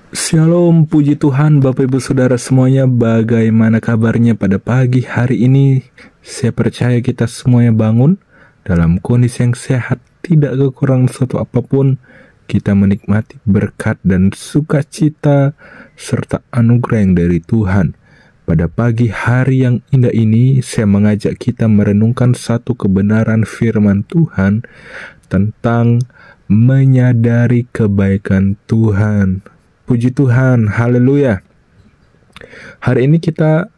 Shalom, puji Tuhan Bapak Ibu Saudara semuanya. Bagaimana kabarnya pada pagi hari ini? Saya percaya kita semuanya bangun dalam kondisi yang sehat, tidak kekurangan sesuatu apapun. Kita menikmati berkat dan sukacita serta anugerah yang dari Tuhan. Pada pagi hari yang indah ini, saya mengajak kita merenungkan satu kebenaran firman Tuhan tentang menyadari kebaikan Tuhan. Puji Tuhan, haleluya. Hari ini kita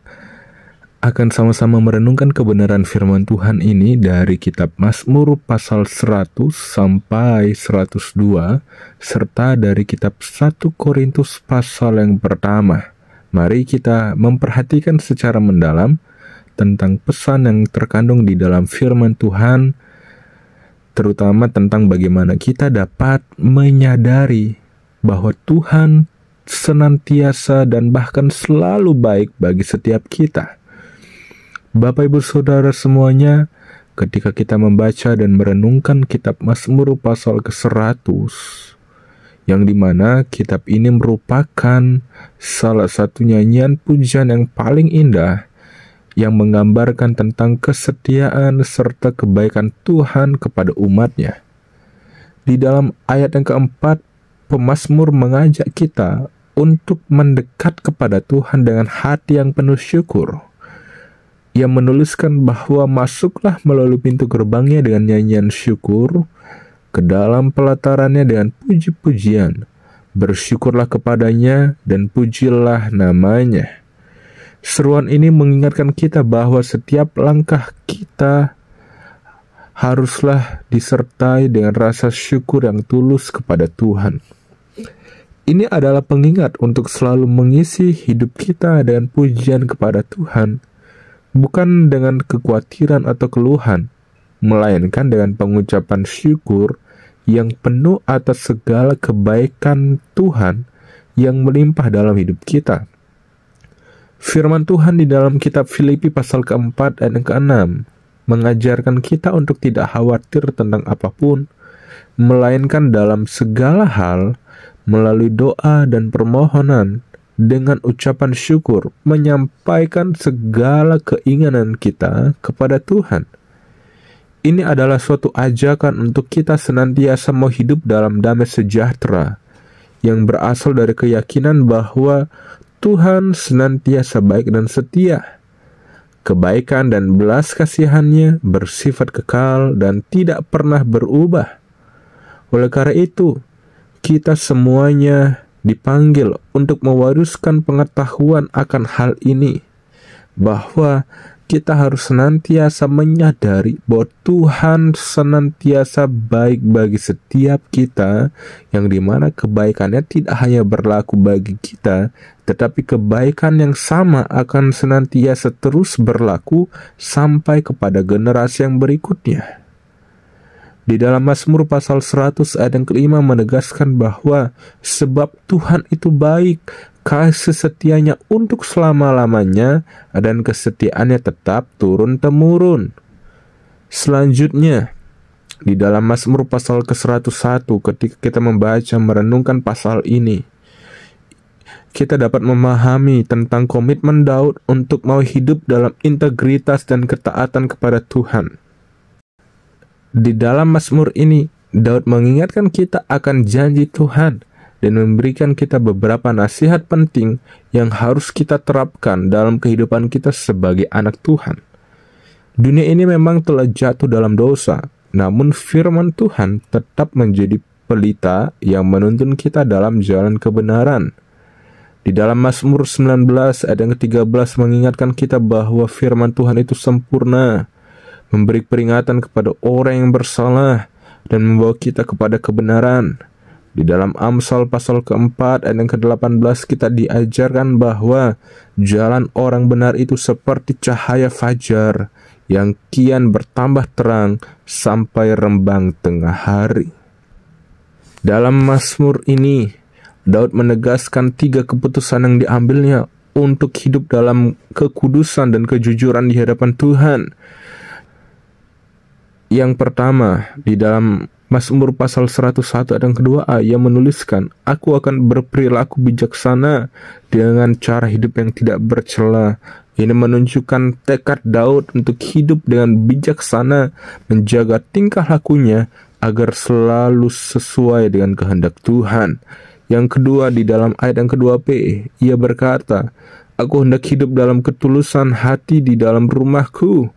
akan sama-sama merenungkan kebenaran firman Tuhan ini dari kitab Mazmur pasal 100 sampai 102, serta dari kitab 1 Korintus pasal yang pertama. Mari kita memperhatikan secara mendalam tentang pesan yang terkandung di dalam firman Tuhan, terutama tentang bagaimana kita dapat menyadari bahwa Tuhan senantiasa dan bahkan selalu baik bagi setiap kita. Bapak Ibu Saudara semuanya, ketika kita membaca dan merenungkan kitab Mazmur pasal ke-100, yang dimana kitab ini merupakan salah satu nyanyian pujian yang paling indah yang menggambarkan tentang kesetiaan serta kebaikan Tuhan kepada umatnya. Di dalam ayat yang keempat, pemazmur mengajak kita untuk mendekat kepada Tuhan dengan hati yang penuh syukur. Ia menuliskan bahwa masuklah melalui pintu gerbangnya dengan nyanyian syukur, ke dalam pelatarannya dengan puji-pujian. Bersyukurlah kepadanya dan pujilah namanya. Seruan ini mengingatkan kita bahwa setiap langkah kita haruslah disertai dengan rasa syukur yang tulus kepada Tuhan. Ini adalah pengingat untuk selalu mengisi hidup kita dengan pujian kepada Tuhan, bukan dengan kekhawatiran atau keluhan, melainkan dengan pengucapan syukur yang penuh atas segala kebaikan Tuhan yang melimpah dalam hidup kita. Firman Tuhan di dalam kitab Filipi pasal ke-4 ayat ke-6 mengajarkan kita untuk tidak khawatir tentang apapun, melainkan dalam segala hal melalui doa dan permohonan dengan ucapan syukur menyampaikan segala keinginan kita kepada Tuhan. Ini adalah suatu ajakan untuk kita senantiasa mau hidup dalam damai sejahtera yang berasal dari keyakinan bahwa Tuhan senantiasa baik dan setia. Kebaikan dan belas kasihannya bersifat kekal dan tidak pernah berubah. Oleh karena itu, kita semuanya dipanggil untuk mewariskan pengetahuan akan hal ini, bahwa kita harus senantiasa menyadari bahwa Tuhan senantiasa baik bagi setiap kita, yang dimana kebaikannya tidak hanya berlaku bagi kita, tetapi kebaikan yang sama akan senantiasa terus berlaku sampai kepada generasi yang berikutnya. Di dalam Mazmur pasal 100 ayat yang ke-5 menegaskan bahwa sebab Tuhan itu baik, kasih setianya untuk selama-lamanya, dan kesetiaannya tetap turun-temurun. Selanjutnya, di dalam Mazmur pasal ke-101, ketika kita membaca merenungkan pasal ini, kita dapat memahami tentang komitmen Daud untuk mau hidup dalam integritas dan ketaatan kepada Tuhan. Di dalam Mazmur ini, Daud mengingatkan kita akan janji Tuhan dan memberikan kita beberapa nasihat penting yang harus kita terapkan dalam kehidupan kita sebagai anak Tuhan. Dunia ini memang telah jatuh dalam dosa, namun firman Tuhan tetap menjadi pelita yang menuntun kita dalam jalan kebenaran. Di dalam Mazmur 19 ayat yang ke-13 mengingatkan kita bahwa firman Tuhan itu sempurna, memberi peringatan kepada orang yang bersalah, dan membawa kita kepada kebenaran. Di dalam Amsal pasal ke-4 ayat yang ke-18 kita diajarkan bahwa jalan orang benar itu seperti cahaya fajar yang kian bertambah terang sampai rembang tengah hari. Dalam Mazmur ini, Daud menegaskan 3 keputusan yang diambilnya untuk hidup dalam kekudusan dan kejujuran di hadapan Tuhan. Yang pertama, di dalam Mazmur pasal 101 ayat yang kedua A, ia menuliskan, "Aku akan berperilaku bijaksana dengan cara hidup yang tidak bercela." Ini menunjukkan tekad Daud untuk hidup dengan bijaksana, menjaga tingkah lakunya agar selalu sesuai dengan kehendak Tuhan. Yang kedua, di dalam ayat yang kedua P, ia berkata, "Aku hendak hidup dalam ketulusan hati di dalam rumahku."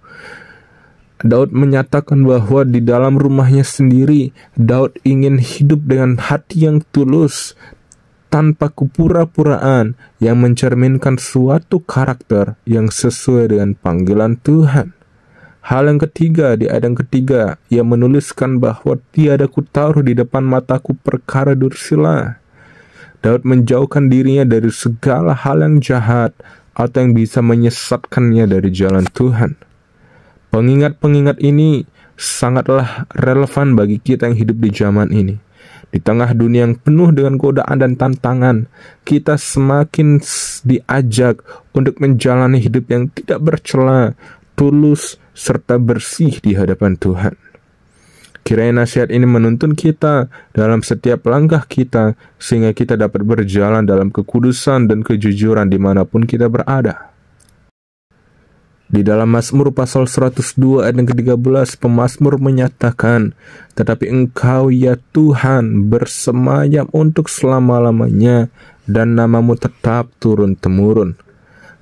Daud menyatakan bahwa di dalam rumahnya sendiri, Daud ingin hidup dengan hati yang tulus, tanpa kepura-puraan, yang mencerminkan suatu karakter yang sesuai dengan panggilan Tuhan. Hal yang ketiga, di ayat yang ketiga, ia menuliskan bahwa tiada kutaruh di depan mataku perkara dursila. Daud menjauhkan dirinya dari segala hal yang jahat atau yang bisa menyesatkannya dari jalan Tuhan. Pengingat-pengingat ini sangatlah relevan bagi kita yang hidup di zaman ini. Di tengah dunia yang penuh dengan godaan dan tantangan, kita semakin diajak untuk menjalani hidup yang tidak bercela, tulus, serta bersih di hadapan Tuhan. Kiranya nasihat ini menuntun kita dalam setiap langkah kita, sehingga kita dapat berjalan dalam kekudusan dan kejujuran dimanapun kita berada. Di dalam Mazmur pasal 102 ayat yang ke-13, pemazmur menyatakan, "Tetapi Engkau ya Tuhan bersemayam untuk selama-lamanya, dan namamu tetap turun-temurun."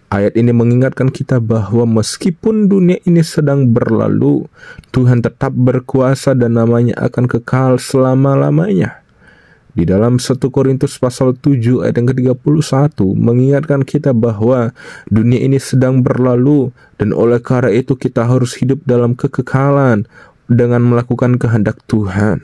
Ayat ini mengingatkan kita bahwa meskipun dunia ini sedang berlalu, Tuhan tetap berkuasa dan namanya akan kekal selama-lamanya. Di dalam 1 Korintus pasal 7 ayat yang ke-31 mengingatkan kita bahwa dunia ini sedang berlalu, dan oleh karena itu kita harus hidup dalam kekekalan dengan melakukan kehendak Tuhan.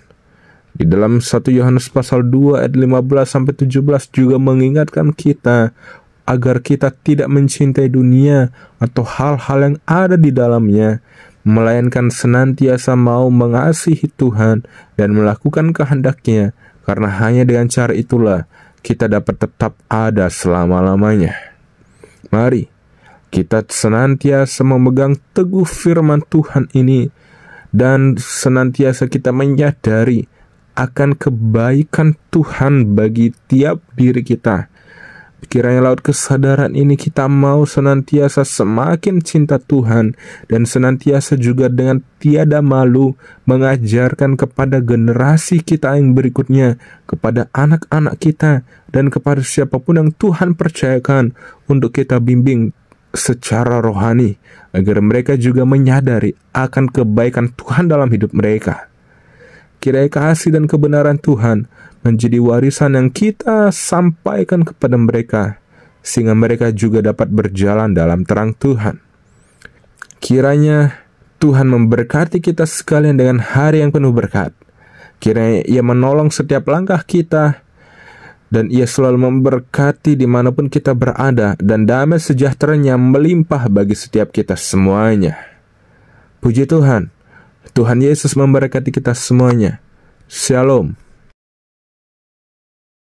Di dalam 1 Yohanes pasal 2 ayat 15-17 juga mengingatkan kita agar kita tidak mencintai dunia atau hal-hal yang ada di dalamnya, melainkan senantiasa mau mengasihi Tuhan dan melakukan kehendak-Nya, karena hanya dengan cara itulah kita dapat tetap ada selama-lamanya. Mari kita senantiasa memegang teguh firman Tuhan ini, dan senantiasa kita menyadari akan kebaikan Tuhan bagi tiap diri kita. Kiranya laut kesadaran ini kita mau senantiasa semakin cinta Tuhan, dan senantiasa juga dengan tiada malu mengajarkan kepada generasi kita yang berikutnya, kepada anak-anak kita, dan kepada siapapun yang Tuhan percayakan untuk kita bimbing secara rohani, agar mereka juga menyadari akan kebaikan Tuhan dalam hidup mereka. Kiranya kasih dan kebenaran Tuhan menjadi warisan yang kita sampaikan kepada mereka, sehingga mereka juga dapat berjalan dalam terang Tuhan. Kiranya Tuhan memberkati kita sekalian dengan hari yang penuh berkat. Kiranya Ia menolong setiap langkah kita, dan Ia selalu memberkati dimanapun kita berada, dan damai sejahtera-Nya melimpah bagi setiap kita semuanya. Puji Tuhan. Tuhan Yesus memberkati kita semuanya. Shalom.